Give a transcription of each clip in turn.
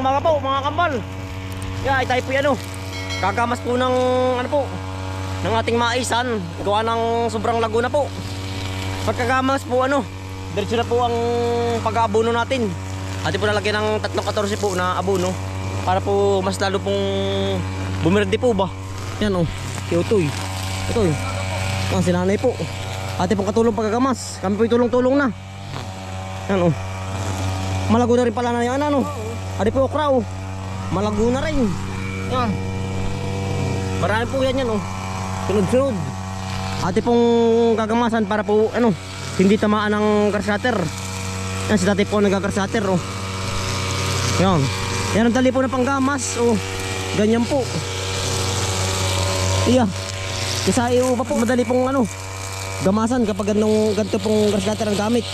umaga po mga kambal. Ay tayo po yan kagamas po ng ng ating maisan. Gawa ng sobrang laguna po. Pagkagamas po diretso na po ang pag-aabono natin. Atin po nalagyan ng 314 po na abono para po mas lalo pong bumerde po ba. Yan si Utoy. Utoy. Si nanay po. Atin pong katulong pagkagamas. Kami po tulong-tulong na. Yan malago na rin pala na yan Adi po okra malago na rin. Yan. Marami po yan sunod-sunod. Ate pong gagamasan para po hindi tamaan ng karsater. Yan si dati po nagkakarsater Yan. Yan ang dali po na panggamas ganyan po. Iya. Isa pa po madali pong gamasan kapag ganito pong karsater ang gamit.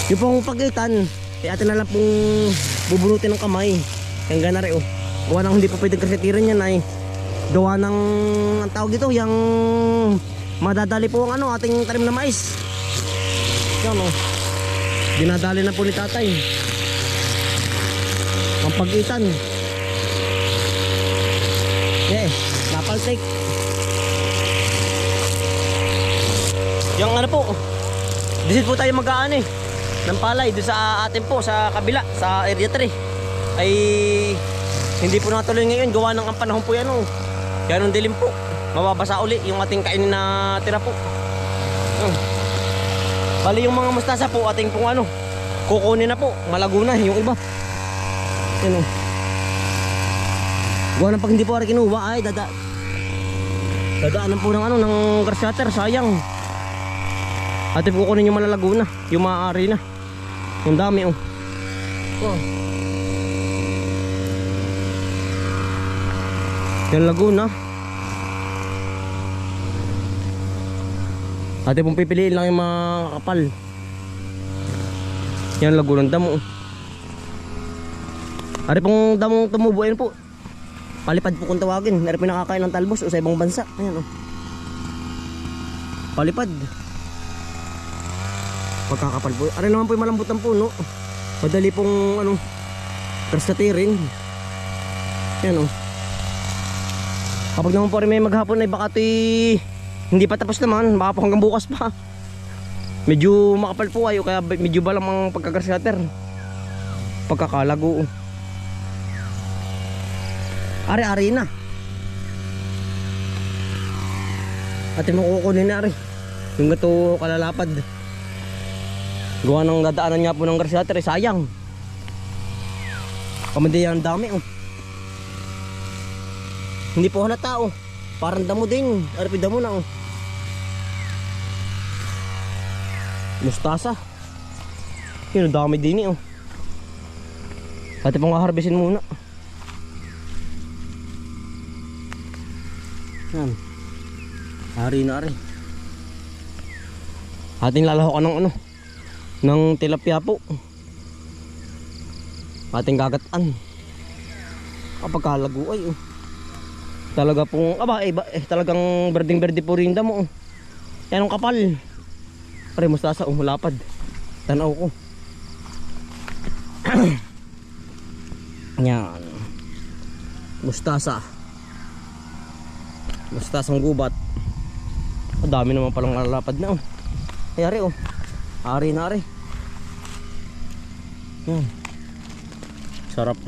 Yung pong pagitan atin na lang pong bubunutin ng kamay. Yung gana rin gawa nang hindi po pwedeng karsetirin yan ay gawa ng ang tawag dito yung madadali po ang ating tanim na mais. Yan dinadali na po ni tatay ang pagitan. Napaltik yung po visit po tayo mag-aan ng palay doon sa atin po sa kabila sa area 3 ay hindi po natuloy ngayon gawa ng ang panahon po yan kaya nung dilim po mababasa uli yung ating kainin na tira po. Bali yung mga mustasa po ating pong kukunin na po malago na yung iba yan gawa ng pag hindi po ari kinuha ay dadaanan po ng ng grass sayang ating kukunin yung malalago na yung maaari na. Ang dami Yan Laguna. Ate pong pipiliin lang yung mga kapal. Yan Laguna ng damo. Ari pong damong tumubo yan po. Palipad po kung tawagin. Ari pinakakain ng talbos sa ibang bansa. Ayan palipad. Pagkakapal po. Ari naman po yung malambot ng puno. Madali pong krastatirin. Yan Kapag naman po rin may maghapon ay baka hindi pa tapos naman. Baka po hanggang bukas pa. Medyo makapal po ayo kaya medyo balang ang pagkakarsater. Pagkakalago. Ari-ari na. Atin mo kukunin na ari. Yung gato kalalapad. Gawa ng dadaanan niya po ng karsater sayang. Kamandi yan dami Hindi po halata parang damo din. Arapi damo na mustasa. Yun dami din Pati pong harvestin muna. Yan. Hari na rin. Ating lalahokan ng ng tilapia po. Ating gagataan. Kapag kalago ay talaga pong talagang berding-berde po rin damo yan ang kapal. Pare mustasa malapad. Tanaw ko. Yan. Mustasa. Mustasang gubat. Ang dami naman palang malalapad na Ayari Ari na ari. Yan. Sarap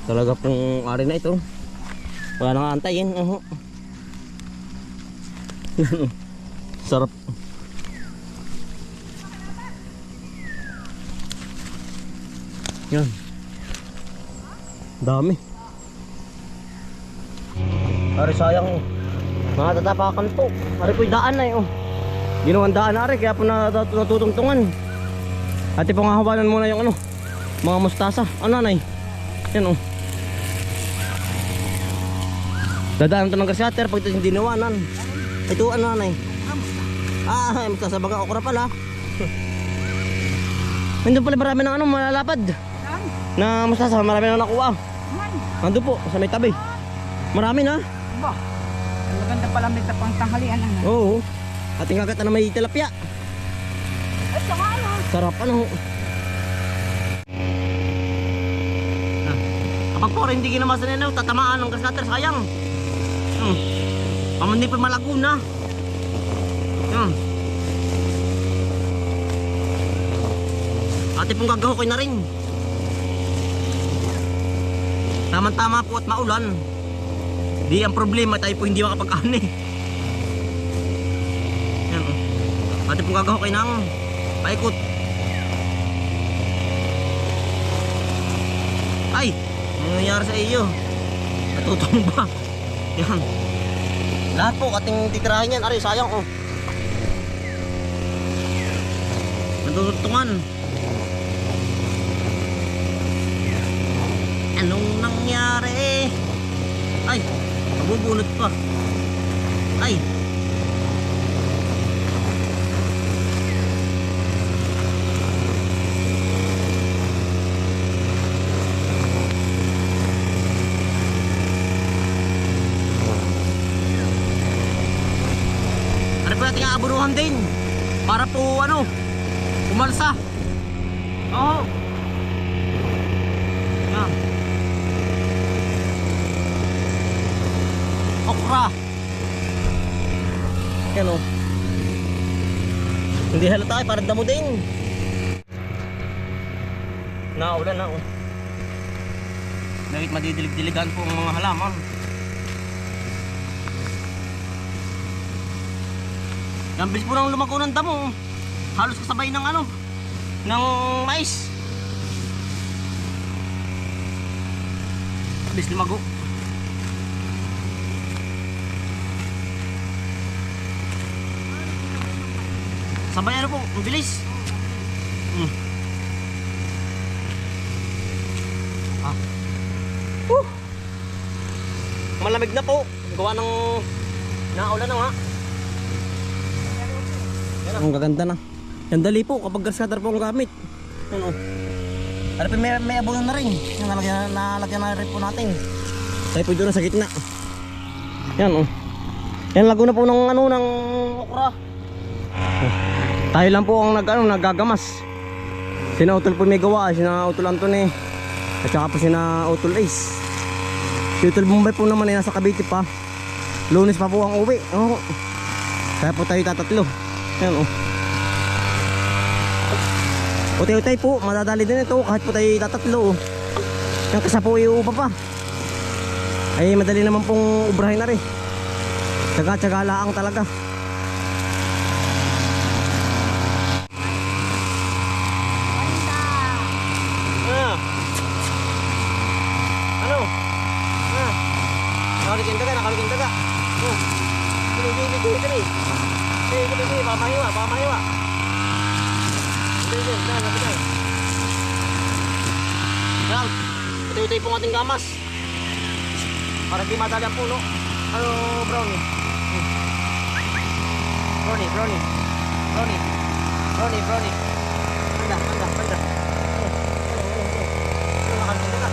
talaga pong ari na ito. Wala nang antayin sarap. Yan. Dami. Ari sayang mga tatapakan po. Ari po'y daan na ginawang daan na ari kaya po natutungtungan. Ati pong hahawanan muna yung mga mustasa. Nanay? Yan dadaan ito ng grasater pag ito hindi nawanan. Ito nanay? Mustasa baga okra pala. Nandun pala marami ng malalapad na mustasa, marami na nakuha. Nandun po sa may tabi. Marami na. Maganda pala may tapang tanghalian Oo. Ating kagatan na may tilapia. Ay, saka Sarap Kapag po rin hindi ginamasan nila, tatamaan ng gas cutter, sayang. Hindi pa malago na. Ate pong gagahokin na rin. Tama-tama po at maulan. Di ang problema, tayo po hindi makapag-ani. Yan, ate pong gagahokin ng paikot. Ay, ano nangyari sa iyo? Natutong ba? Yan. Lahat po ating titirahin yan. Aray, sayang oh. Natutungan. Anong nangyari? Ay, nabubunot pa. Ay. Ano po natin aabunuhan din? Para po ano, umalsa. Oo. Yan. Okra. Yan o. Hindi halata ay parang damo din. Naulan na o. Dahil madidilig-diligan po ang mga halaman. Yan bilis po nang lumako ng damo. Halos kasabay ng ano, ng mais. Bilis lumago. Sabay ano po, ang bilis. Malamig na po. Gawa ng naulan na nga. Ang gaganda na. Yan dali po kapag gas cutter po ang gamit. Ano? Ano pa may abono na rin. Yan nalagyan na rin po natin. Tayo po doon sa gitna. Yan oh. Yan lago na po ng ano ng okra. Tayo lang po ang nagagamas. Sina Utol po may gawa, sina Utol Anthony. At saka po sina Utol Ace. Si Utol Bombay po naman ay nasa Cavite pa. Lunes pa po ang uwi. Oh. Kaya po tayo tatatlo. Yan oh. Utay-utay po, madadali din ito kahit po tayo tatatlo oh. Yan kasi po iuupa pa. Ay madali naman pong ubrahin na rin. Tsaga-tsaga laang talaga. Ano? Nakalikin taga, nakalikin taga. Sige, pamahiwa. Yan, utay-utay pong ating gamas. Para di madali ang puno. Ano, brownie? Brownie. Banda. Nakalikin taga.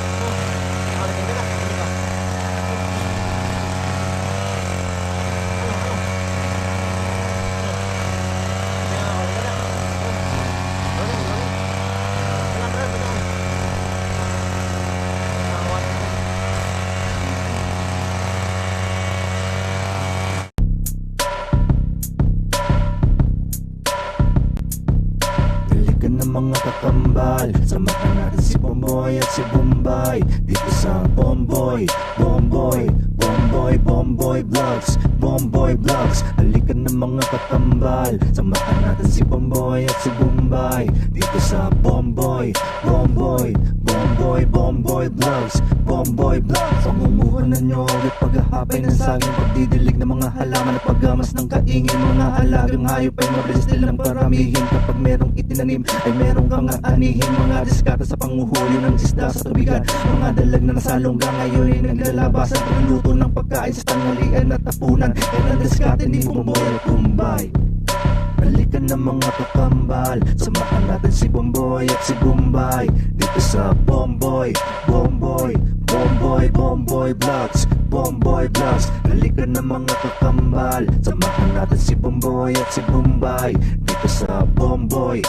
Mga kakambal, samahan natin si Bomboy at si Bombay dito sa Bomboy Vlogs. Halika na mga kakambal, samahan natin si Bomboy at si Bombay dito sa Bomboy Vlogs. Pangumuhanan nyo ulit paghahapay ng saging, pagdidilig ng mga halaman at paggamas ng kaingin. Mga alagang hayop ay mabilis nilang paramihin. Kapag merong itinanim ay merong kang aanihin. Mga diskata sa panguhuli ng isda sa tubigan. Mga dalag na nasalongga ngayon ay naglalabasan. Pagluluto ng pagkain sa tanghalian at tapunan. Yan ang diskata ni Bomboy at Bombay. Halika na mga kakambal, samahan natin si Bomboy at si Bombay dito sa Bomboy Vlogs. Halika na mga kakambal, samahan natin si Bomboy at si Bombay dito sa Bomboy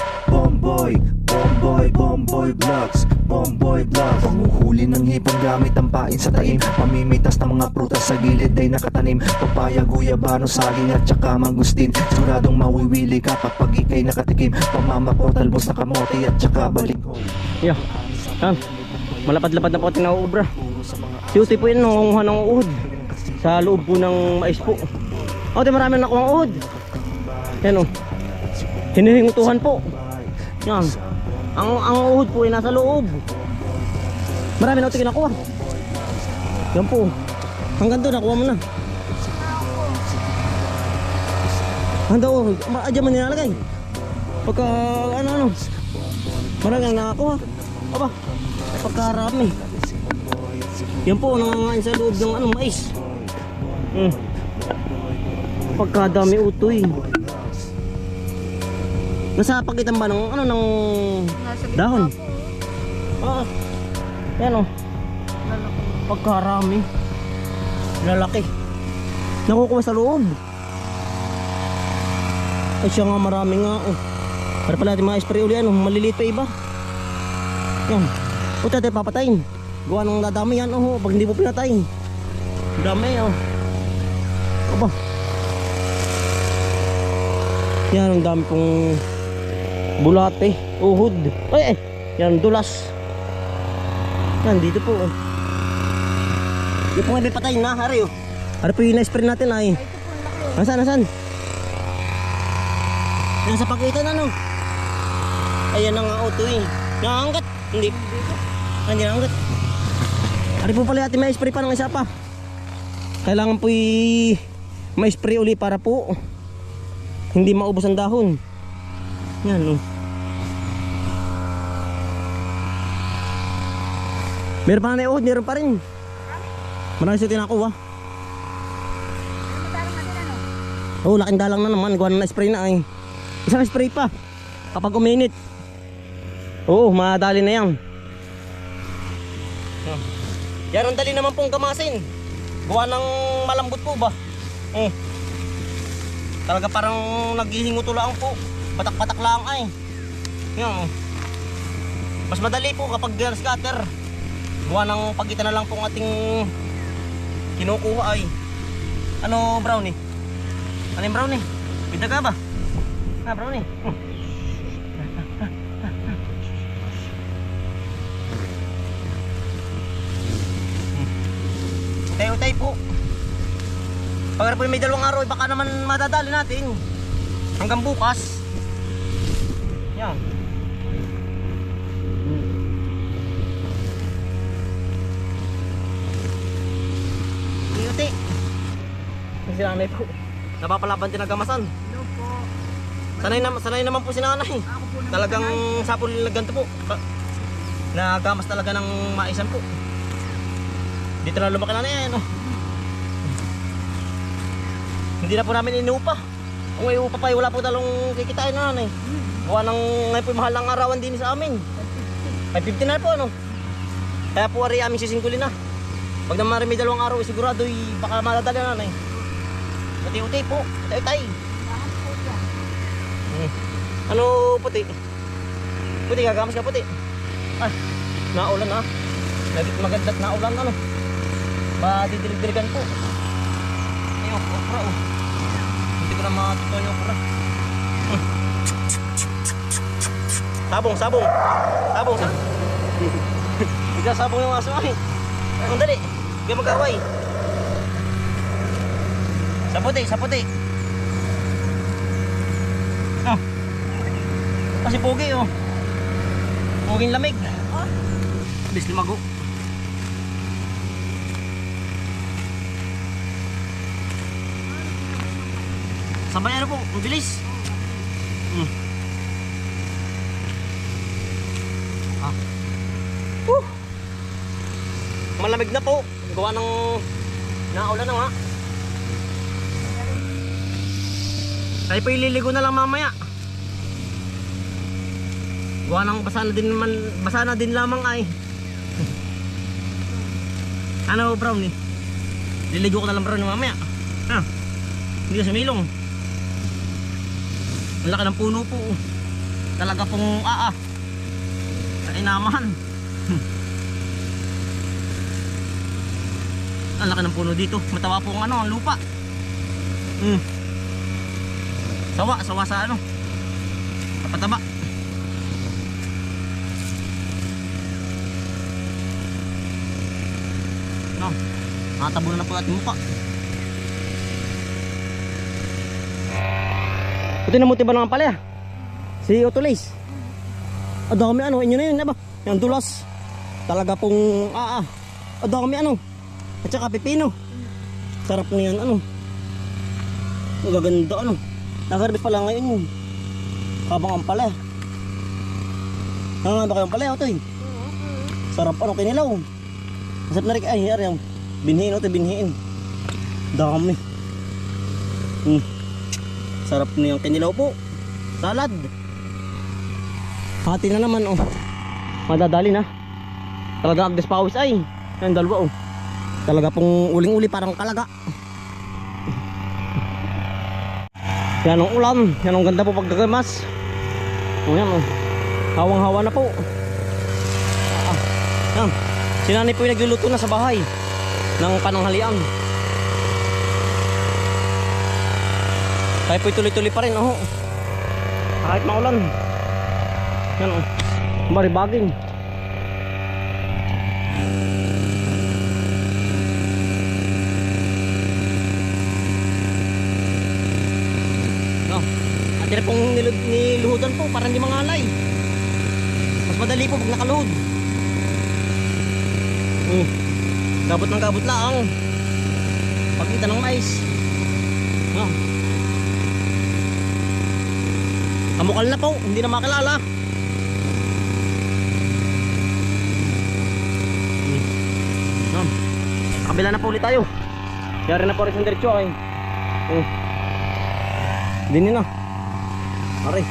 Vlogs. Bomboy Vlog. Panguhuli ng hipon gamit ang pain sa taim. Pamimitas ng mga prutas sa gilid ay nakatanim. Papaya, guyabano, saging at saka mangustin. Siguradong mawiwili ka kapag ikay nakatikim. Pamamako, talbos na kamote at saka balinghoy. Yeah. Malapad-lapad na po ating nauubra. Si Utoy po yun, nangunguha ng uhod sa loob po ng mais po. O, di marami na nakuha ng uhod. Yan o. Hinihingutuhan po. Yan. Ang uhod po ay nasa loob. Marami na Utoy kinakuha. Yan po. Hanggang doon, nakuha mo na. Handa o, adyan man nilalagay. Pagka ano. Marami na nakakuha. Aba, pagkarami. Yan po, nangangain sa loob ng mais. Pagkadami Utoy. Nasa pagitan ba ng ng dahon? Oo. Yan o. Pagkarami. Lalaki. Nakukuha sa loob. Ay siya nga, marami nga. Para pala natin mga spray uli, maliliit pa iba. Yan. O tayo papatayin. Gawa ng dadami yan, pag hindi mo pinatayin. Dami, Aba. Yan, ang dami pong bulate, uhod. Ay, yan, dulas. Yan, dito po. Yung po nga may patayin na, hari, Hari po yung na-spray natin, ay. Nasaan? Yan sa pagitan, Ayan ang Utoy. Nakanggat. Hindi nakanggat. Ari po pala atin may spray pa ng isa pa. Kailangan po may spray uli para po hindi maubos ang dahon. Yan Meron pa na uhod, meron pa rin. Marami siya tinakuha. Laking dalang na naman. Gawa na spray na ay. Isang spray pa. Kapag uminit. Madali na yan. Yan ang dali naman pong gamasin. Gawa ng malambot po ba? Talaga parang naghihinguto lang po. Patak-patak lang ay. Yan. Mas madali po kapag scatter. Gawa ng pagitan na lang pong ating kinukuha ay. Ano brownie? Ano yung brownie? Bida ka ba? Brownie. Utay po. Pag po may 2 araw, baka naman madadali natin hanggang bukas. Yan. Uti. Ang sinanay po. Napapalaban din nagamasan. Hello po. Sanay naman po si nanay. Talagang sapol na ganito po. Nagamas talaga ng maisan po. Dito na lumaki na yan, Hindi na po namin inuupa. Kung iupa pa, wala po talong kikitain na nanay. Gawa ng ngayon po mahal ng arawan din sa amin. 550 na po, Kaya po ari aming sisingkulin na. Pag naman may 2 araw, sigurado baka madadali na nanay. Uti-uti po, utay-utay. Ano puti? Puti, gagamas ka puti. Naulan na. Maganda't naulan Didilig-diligan po. Ayun, okra Hindi ko na matutuwa yung okra. Sabong. Bigla sabong yung aso ay. Ang dali. Kaya mag-away. Sa puti. Kasi pogi Poging lamig. Bis limago. Sabay po, mabilis. Malamig na po. Gawa ng naulan na nga. Tayo po ililigo na lang mamaya. Gawa ng basa na din lamang ay. Ano brownie? Liligo ko na lang brownie mamaya. Hindi ka sumilong. Ang laki ng puno po. Talaga pong kainamahan. Ang laki ng puno dito. Matawa po ang ano, ang lupa. Sawa sa ano. Pataba. No. Nakatabo na po ating mukha. Ito na muti ba naman pala? Si Otolis. Ang dami ano, inyo na yun, diba? Yung dulas. Talaga pong, ang dami ano. At saka pipino. Sarap na yan, ano. Ang gaganda, ano. Nag-harvest pala ngayon yun. Habang ang pala. Nanganganda kayong pala, Otoy. Sarap, ano, kinilaw. Masarap na rin, ay, yan. Binhiin, Otoy, binhiin. Dami. Sarap na yung kinilaw po. Salad. Hati na naman, oh. Madadali na. Talaga agdes pawis ay. Yan dalawa, oh. Talaga pong uling-uli parang kalaga. Yan ang ulam. Yan ang ganda po pagkagamas. Oh, yan, oh. Hawang-hawa na po. Yan. Si nanay po yung nagluluto na sa bahay ng pananghalian. Tayo po tuloy-tuloy pa rin, oh. Kahit maulan. Yan, oh. Maribaging. No. At tira pong niluhudan po para hindi mangalay. Mas madali po pag nakaluhod. Gabot ng gabot lang. Pagkita ng mais. No. Kamukal na po, hindi na makilala. Kabila na po ulit tayo. Yari na po rin sa diretso ay. Dinin na. Aray.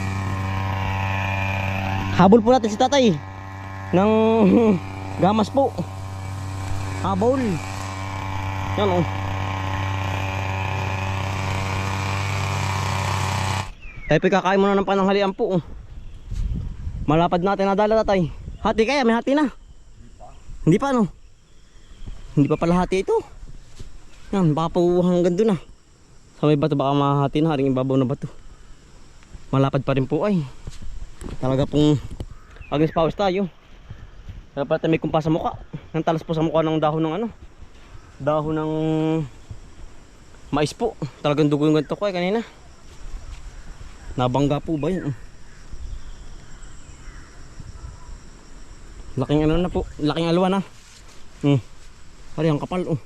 Habol po natin si tatay ng gamas po. Habol. Yan, oh. Tayo kakain muna ng pananghalian po, oh. Malapad natin nadala, tatay. Hati kaya, may hati na. Hindi pa, no? Hindi pa pala hati ito. Yan, baka po hanggang doon na. Sa may bato baka mahati na, haring ibabaw na bato. Malapad pa rin po ay. Talaga pong agnes pawis tayo. Kaya pala may kumpa sa mukha. Nang talas po sa mukha ng dahon ng ano. Dahon ng mais po. Talagang dugo yung ganito ko ay kanina. Nabangga po ba yun? Laking ano na po. Laking alwa na. Pari ang kapal, oh.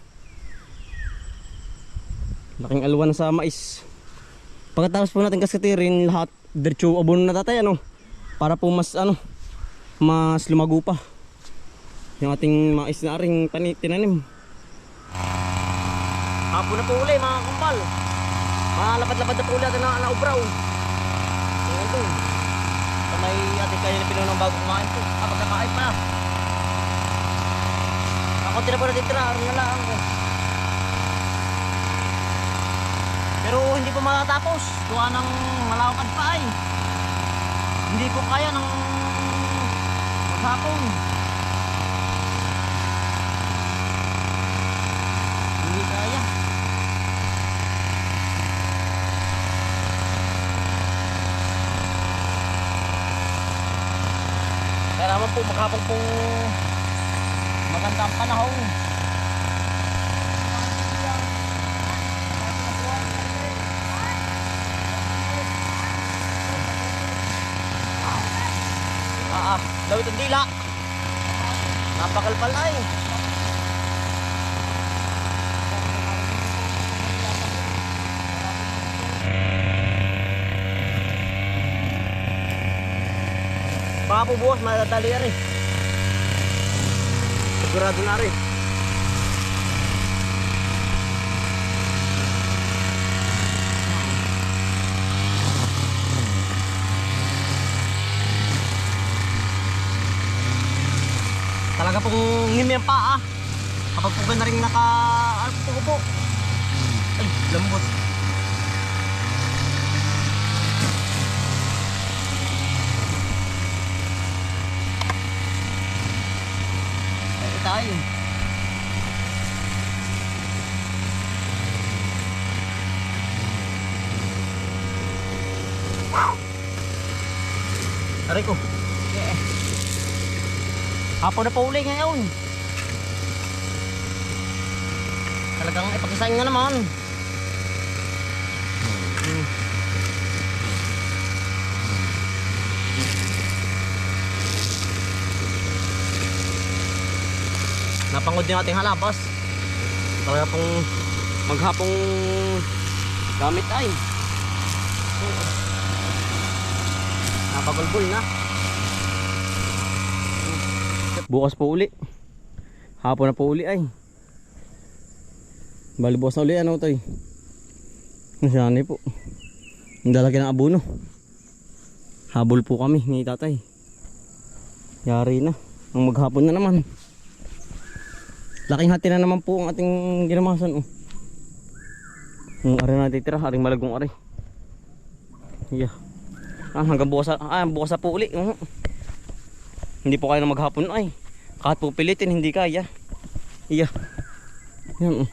Laking alwa na sa mais. Pagkatapos po natin kaskatirin lahat, diretso abono na tatay, ano, para po mas ano, mas lumago pa yung ating mais na aring tinanim. Hapon na po uli mga kumpal. Malapad-lapad na po ulit na naubraw. Ayan po. Sa may ating kaya na pinunong bago kumain po. Pagkakain pa. Konti na po natin tira, aron na lang ko. Pero hindi po matatapos. Tuwa ng malawakad pa ay. Hindi po kaya ng maghapon. Hindi kaya. Kaya naman po maghapon pong magandang panahon. Lawit ang dila. Napakalpal ay. Baka po bukas madadali na rin. Sigurado na rin. Talaga pong ngimi ang paa. Kapag po na rin naka po. Ay, lambot. ay. Aray ko. Hapon na po uli ngayon. Talagang ipakisahin nga naman. Napangod yung ating halabas. Talaga pong maghapong gamit ay. Napagulbul na. Bukas po uli. Hapon na po uli ay. Bali bukas na uli ano ito eh. Nasyani po. Ang dalaki ng abono. Habol po kami ni tatay. Yari na. Ang maghapon na naman. Laking hati na naman po ang ating ginamasan. Ang ari na natitira, aring malagong ari. Yeah. Hanggang bukas na po uli. Hindi po kaya na maghapon ay. Kahit po pilitin, hindi kaya. Yeah. Yan.